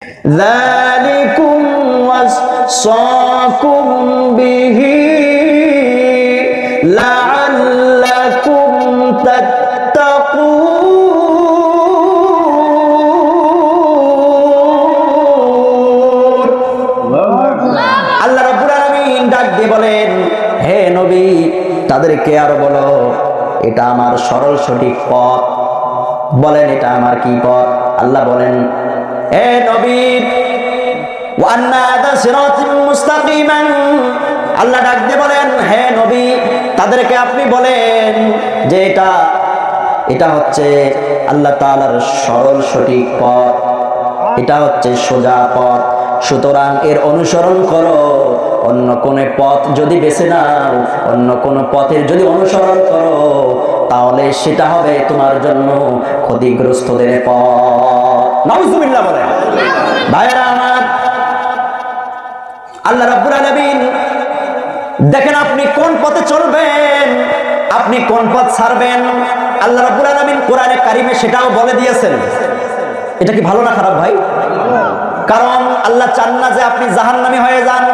যালিকুম ওয়াসাকুম বিহি লাআল্লাকুম তাত্তাকুন। আল্লাহ রাব্বুল আলামিন ডাক দিয়ে বলেন, হে নবী, তাদেরকে আরো বলো এটা আমার সরল সঠিক পথ। বলেন এটা আমার কি পথ? আল্লাহ বলেন, হে নবী, ওয়া আন্না হাযা সিরাতুম মুস্তাকিমান। আল্লাহ ডাক দিয়ে বলেন, হে নবী, তাদেরকে আপনি বলেন যে এটা হচ্ছে আল্লাহ তাআলার সরল সঠিক পথ, এটা হচ্ছে সোজা পথ, সুতরাং এর অনুসরণ করো। অন্য কোন পথ যদি বেছে নাও, অন্য কোন পথের যদি অনুসরণ করো, তাহলে সেটা হবে তোমার জন্য ক্ষতিগ্রস্তদের পথ। নাউজুবিল্লাহ বলেন। ভাইরা আমার, আল্লাহ রাব্বুল আলামিন দেখেন আপনি কোন পথে চলবেন, আপনি কোন পথ ছাড়বেন। আল্লাহ রাব্বুল আলামিন কোরআনে কারিমে সেটাও বলে দিয়েছেন। এটা কি ভালো না খারাপ ভাই? কারণ আল্লাহ চান না যে আপনি জাহান্নামী হয়ে যান।